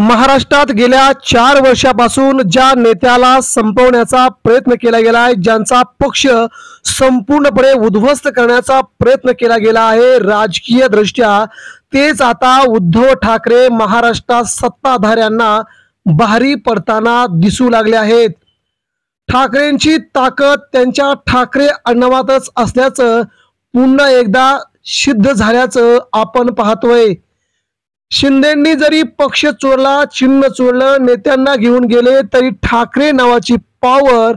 महाराष्ट्रात गेल्या 4 वर्षापासून ज्या नेत्याला संपवण्याचा प्रयत्न केला गेला आहे, ज्यांचा पक्ष संपूर्णपणे उद्ध्वस्त करण्याचा प्रयत्न केला गेला आहे राजकीय दृष्ट्या, तेच आता उद्धव ठाकरे महाराष्ट्रात सत्ताधाऱ्यांना भारी पडताना दिसू लागले आहेत। ठाकरेंची ताकद त्यांच्या ठाकरे आडनावातच असल्याचं पुन्हा एकदा सिद्ध झाल्याचं आपण पाहतोय। शिंदेंनी जरी पक्ष चोरला, चिन्ह चोरलं, नेत्यांना घेऊन गेले, तरी ठाकरे नावाची पॉवर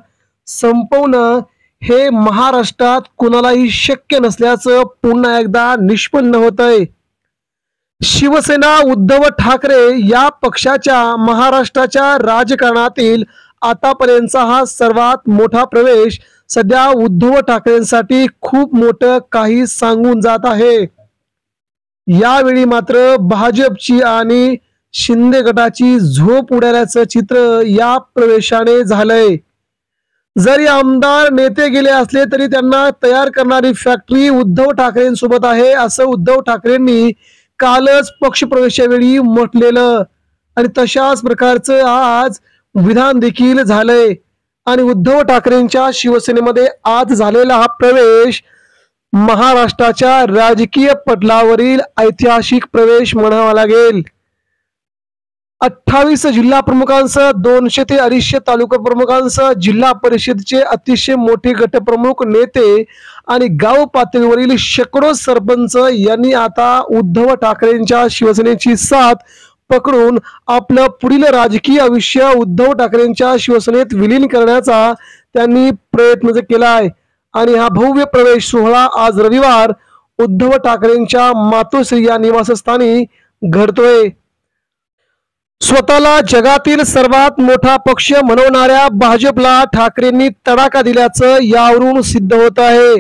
संपवणं हे महाराष्ट्रात कुणालाही शक्य नसल्याचं पुन्हा एकदा निष्पन्न होतंय। शिवसेना उद्धव ठाकरे या पक्षाच्या महाराष्ट्राच्या राजकारणातील आतापर्यंतचा हा सर्वात मोठा प्रवेश सध्या उद्धव ठाकरेंसाठी खूप मोठं काही सांगून जात आहे। यावेळी मात्र भाजपची आणि शिंदे गटाची झोप उडाल्याचं चित्र या प्रवेशाने झालंय। जरी आमदार नेते गेले असले तरी त्यांना तयार करणारी फॅक्टरी उद्धव ठाकरेंसोबत आहे, असं उद्धव ठाकरेंनी कालच पक्ष प्रवेशावेळी म्हटलेलं आणि तशाच प्रकारचं आज विधान देखील झालंय। आणि उद्धव ठाकरेंच्या शिवसेनेमध्ये आज झालेला हा प्रवेश महाराष्ट्राच्या राजकीय पटलावरील ऐतिहासिक प्रवेश म्हणावा लागेल। 28 जिल्हा प्रमुखांसह 200 ते 250 तालुका प्रमुखांसह जिल्हा परिषदेचे अतिशय मोठे गटप्रमुख, नेते आणि गाव पातळीवरील शेकडो सरपंच यांनी आता उद्धव ठाकरेंच्या शिवसेनेची साथ पकडून आपलं पुढील राजकीय आयुष्य उद्धव ठाकरेंच्या शिवसेनेत विलीन करण्याचा त्यांनी प्रयत्न केला आहे। आणि हा भव्य प्रवेश सोहळा आज रविवार उद्धव ठाकरेंच्या मातोश्री या निवासस्थानी घडतोय। स्वतःला जगातील सर्वात मोठा पक्ष म्हणवणाऱ्या भाजपला ठाकरेंनी तडाखा दिल्याचं यावरून सिद्ध होत आहे।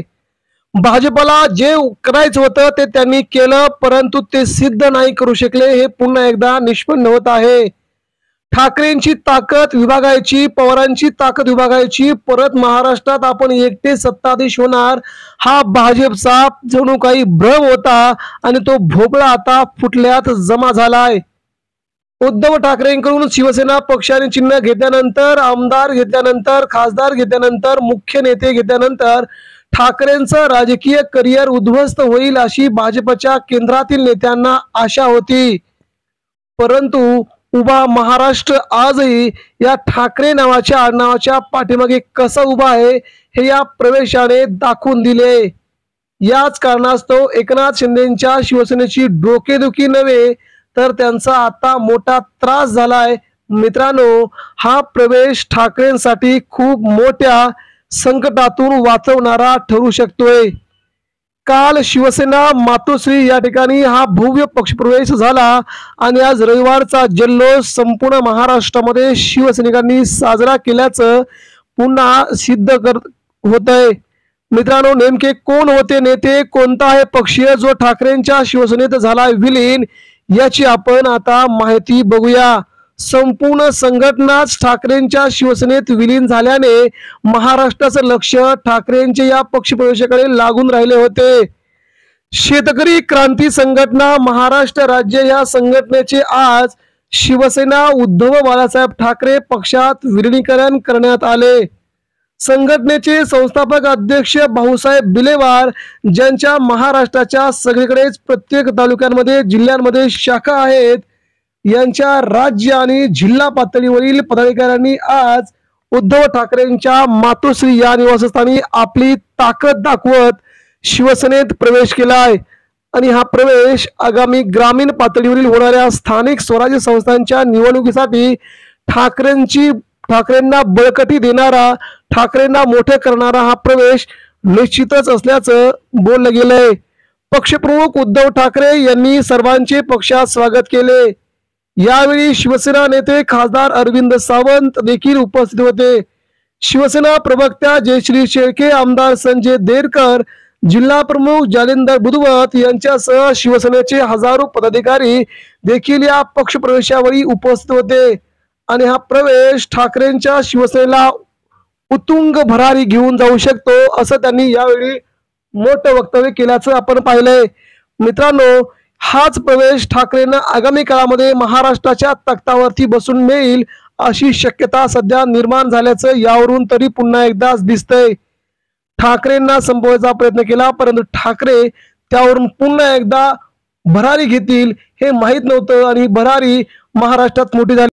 भाजपला जे करायचं होतं ते त्यांनी केलं, परंतु ते सिद्ध नाही करू शकले हे पुन्हा एकदा निष्पन्न होत आहे। ठाकरेंची ताकद विभागायची, पवारांची ताकद विभागायची, परत महाराष्ट्रात आपण एकटे सत्ताधीश होणार हा भाजपचा जणू काही भ्रम होता आणि तो भोपळा आता फुटल्यात जमा झालाय। उद्धव ठाकरेंकडून शिवसेना पक्षाने चिन्ह घेतल्यानंतर, आमदार घेतल्यानंतर, खासदार घेतल्यानंतर, मुख्य नेते घेतल्यानंतर ठाकरेंचं राजकीय करिअर उद्ध्वस्त होईल अशी भाजपच्या केंद्रातील नेत्यांना आशा होती, परंतु उभा महाराष्ट्र आजही या ठाकरे नावाच्या आडनावाच्या पाठीमागे कसा उभा आहे हे या प्रवेशाने दाखवून दिले। याच कारणास्तव एकनाथ शिंदेंच्या शिवसेनेची डोकेदुखी नव्हे तर त्यांचा आता मोठा त्रास झालाय। मित्रांनो, हा प्रवेश ठाकरेंसाठी खूप मोठ्या संकटातून वाचवणारा ठरू शकतोय। काल शिवसेना मातोश्री या ठिकाणी हा भव्य पक्षप्रवेश झाला आणि आज रविवारचा जल्लोष संपूर्ण महाराष्ट्रामध्ये शिवसैनिकांनी साजरा केल्याचं पुन्हा सिद्ध होतंय। मित्रांनो, नेमके कोण होते नेते, कोणता आहे पक्षीय जो ठाकरेंच्या शिवसेनेत झाला विलीन, याची आपण आता माहिती बघूया। संपूर्ण संघटनाच ठाकरेंच्या शिवसेनेत विलीन झाल्याने महाराष्ट्राचं लक्ष ठाकरेंच्या या पक्षप्रवेशाकडे लागून राहिले होते। शेतकरी क्रांती संघटना महाराष्ट्र राज्य या संघटनेचे आज शिवसेना उद्धव बाळासाहेब ठाकरे पक्षात विलीनीकरण करण्यात आले। संघटनेचे संस्थापक अध्यक्ष भाऊसाहेब बिलेवार, ज्यांच्या महाराष्ट्राच्या सगळीकडेच प्रत्येक तालुक्यांमध्ये, जिल्ह्यांमध्ये शाखा आहेत, यांच्या राज्य आणि जिल्हा पातळीवरील पदाधिकाऱ्यांनी आज उद्धव ठाकरेंच्या मातोश्री या निवासस्थानी आपली ताकद दाखवत शिवसेनेत प्रवेश केलाय। आणि हा प्रवेश आगामी ग्रामीण पातळीवरील होणाऱ्या स्थानिक स्वराज्य संस्थांच्या निवडणुकीसाठी ठाकरेंना बळकटी देणारा, ठाकरेंना मोठे करणारा हा प्रवेश निश्चितच असल्याचं बोललं गेलंय। पक्षप्रमुख उद्धव ठाकरे यांनी सर्वांचे पक्षात स्वागत केले। यावेळी शिवसेना नेते खासदार अरविंद सावंत देखील उपस्थित होते। शिवसेना प्रवक्त्या जयश्री शेळके, आमदार संजय देरकर, जिल्हा प्रमुख जालिंदर बुधवत यांच्यासह शिवसेनेचे हजारो पदाधिकारी देखील या पक्षप्रवेशावेळी उपस्थित होते। आणि हा प्रवेश ठाकरेंच्या शिवसेनेला उत्तुंग भरारी घेऊन जाऊ शकतो असं त्यांनी यावेळी मोठं वक्तव्य केल्याचं आपण पाहिलंय। मित्रांनो, हाच प्रवेश ठाकरेंना आगामी काळामध्ये महाराष्ट्राच्या तख्तावरती बसून मिळेल अशी शक्यता सध्या निर्माण झाल्याचं यावरून तरी पुन्हा एकदाच दिसतंय। ठाकरेंना संपवायचा प्रयत्न केला, परंतु ठाकरे त्यावरून पुन्हा एकदा भरारी घेतील हे माहीत नव्हतं आणि भरारी महाराष्ट्रात मोठी झाली।